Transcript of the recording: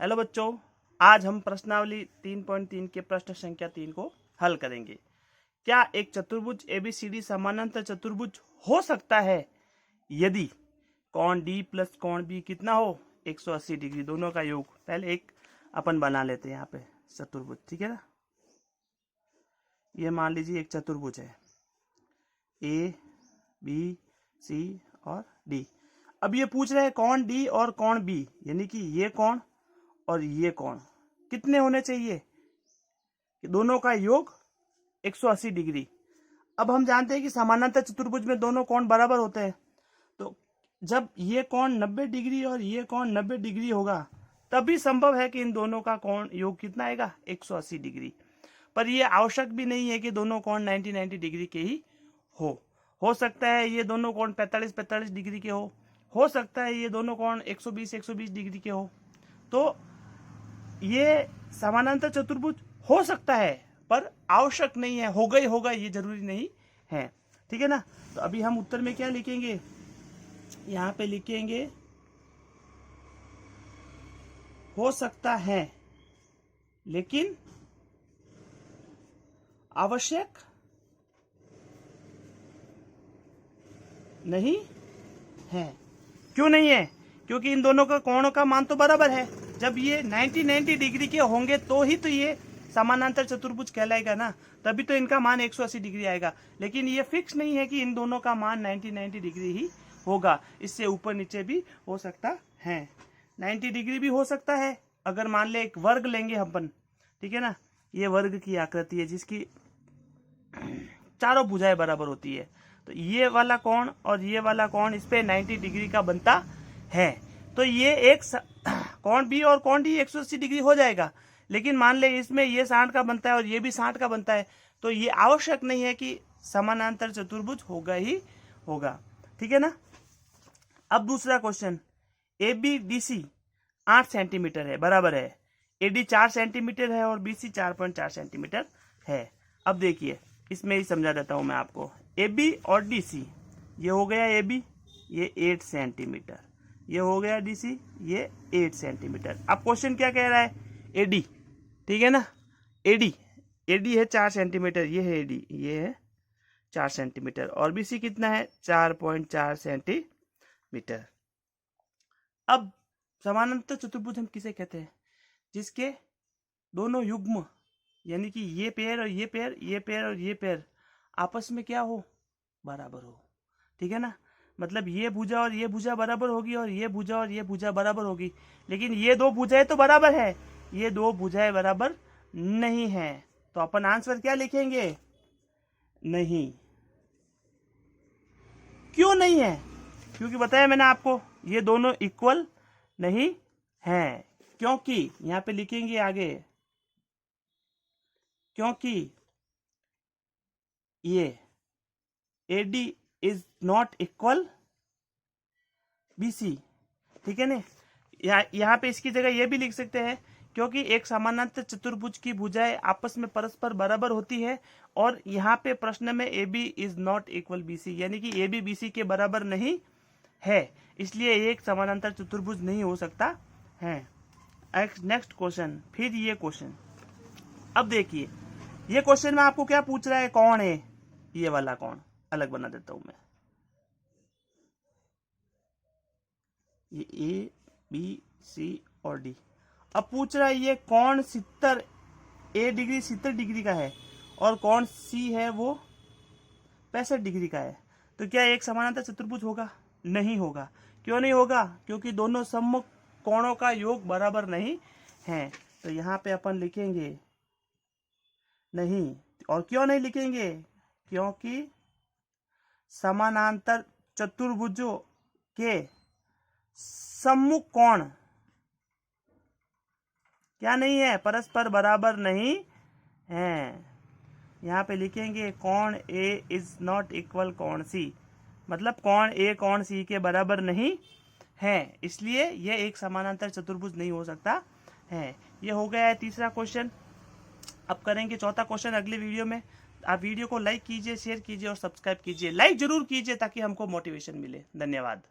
Hello बच्चों, आज हम प्रश्नावली 3.3 के प्रश्न संख्या 3 को हल करेंगे। क्या एक चतुर्भुज एबीसीडी समानांतर चतुर्भुज हो सकता है यदि कोण डी प्लस कोण बी कितना हो 180 डिग्री, दोनों का योग। पहले एक अपन बना लेते हैं यहाँ पे चतुर्भुज, ठीक है ना। ये मान लीजिए एक चतुर्भुज है ए बी सी और डी। अब ये पूछ रहे हैं कोण डी और कोण बी, यानी कि ये कोण और ये कोण कितने होने चाहिए कि दोनों का योग 180 डिग्री। अब हम जानते हैं कि समानांतर चतुर्भुज में दोनों कोण बराबर होते हैं, तो जब ये कोण 90 डिग्री और ये कोण 90 डिग्री होगा तभी संभव है कि इन दोनों का कोण योग कितना आएगा 180 डिग्री। पर यह आवश्यक भी नहीं है कि दोनों कोण 90 डिग्री के ही हो सकता है ये दोनों कोण 45 डिग्री के हो सकता है ये दोनों कोण 120 डिग्री के हो। तो ये समानांतर चतुर्भुज हो सकता है पर आवश्यक नहीं है, होगा ये जरूरी नहीं है, ठीक है ना। तो अभी हम उत्तर में क्या लिखेंगे, यहाँ पे लिखेंगे हो सकता है लेकिन आवश्यक नहीं है। क्यों नहीं है? क्योंकि इन दोनों का कोणों का मान तो बराबर है। जब ये 90 डिग्री के होंगे तो ही तो ये समानांतर चतुर्भुज कहलाएगा ना, तभी तो इनका मान 180 डिग्री आएगा। लेकिन ये फिक्स नहीं है कि इन दोनों का मान 90 डिग्री ही होगा, इससे ऊपर नीचे भी हो सकता है। 90 डिग्री भी हो सकता है अगर मान ले एक वर्ग लेंगे अपन, ठीक है ना। ये वर्ग की आकृति है जिसकी चारों भुजाएं बराबर होती है, तो ये वाला कोण और ये वाला कोण इस पे 90 डिग्री का बनता है। तो ये एक कोण बी और कोण डी 180 डिग्री हो जाएगा। लेकिन मान ले इसमें ये 60 का बनता है और ये भी 60 का बनता है, तो ये आवश्यक नहीं है कि समानांतर चतुर्भुज होगा ही होगा, ठीक है ना। अब दूसरा question, A B D C 8 centimetre है, बराबर है ए डी 4 सेंटीमीटर है और बी सी 4.4 सेंटीमीटर है। अब देखिए इसमें ही समझा देता हूं मैं आपको। ए बी और डी सी, ये हो गया ए बी, ये 8 सेंटीमीटर, ये हो गया डी सी, ये 8 सेंटीमीटर। अब क्वेश्चन क्या कह रहा है, एडी, ठीक है ना। एडी है 4 सेंटीमीटर, ये है एडी, ये है 4 सेंटीमीटर और बीसी कितना है 4.4 सेंटीमीटर। अब समानांतर चतुर्भुज हम किसे कहते हैं, जिसके दोनों युग्म यानी कि ये पेयर और ये पेयर, ये पेयर और ये पेयर आपस में क्या हो, बराबर हो, ठीक है ना। मतलब ये भुजा और ये भुजा बराबर होगी और ये भुजा और ये भुजा बराबर होगी। लेकिन ये दो भुजाएं तो बराबर है, ये दो भुजाएं बराबर नहीं है, तो अपन आंसर क्या लिखेंगे, नहीं। क्यों नहीं है? क्योंकि बताया मैंने आपको ये दोनों इक्वल नहीं है। क्योंकि यहां पे लिखेंगे आगे, क्योंकि ये AD is not equal BC, ठीक है ना। यहाँ पे इसकी जगह ये भी लिख सकते हैं क्योंकि एक समानांतर चतुर्भुज की भुजाएं आपस में परस्पर बराबर होती है और यहाँ पे प्रश्न में AB is not equal BC, यानी कि AB BC के बराबर नहीं है, इसलिए एक समानांतर चतुर्भुज नहीं हो सकता है। नेक्स्ट क्वेश्चन, फिर ये क्वेश्चन। अब देखिए ये क्वेश्चन में आपको क्या पूछ रहा है, कौन है ये वाला कोण, अलग बना देता हूं मैं, ये ए बी सी और डी। अब पूछ रहा है ये कोण 70 डिग्री का है और कोण सी है वो 65 डिग्री का है, तो क्या एक समानांतर चतुर्भुज होगा? नहीं होगा। क्यों नहीं होगा? क्योंकि दोनों सम्मुख कोणों का योग बराबर नहीं है। तो यहाँ पे अपन लिखेंगे नहीं। और क्यों नहीं लिखेंगे? क्योंकि समानांतर चतुर्भुजों के सम्मुख कोण क्या नहीं है, परस्पर बराबर नहीं है। यहाँ पे लिखेंगे कोण ए इज नॉट इक्वल कोण सी, मतलब कोण ए कोण सी के बराबर नहीं है, इसलिए यह एक समानांतर चतुर्भुज नहीं हो सकता है। यह हो गया है तीसरा क्वेश्चन। अब करेंगे चौथा क्वेश्चन अगले वीडियो में। आप वीडियो को लाइक कीजिए, शेयर कीजिए और सब्सक्राइब कीजिए। लाइक जरूर कीजिए ताकि हमको मोटिवेशन मिले। धन्यवाद।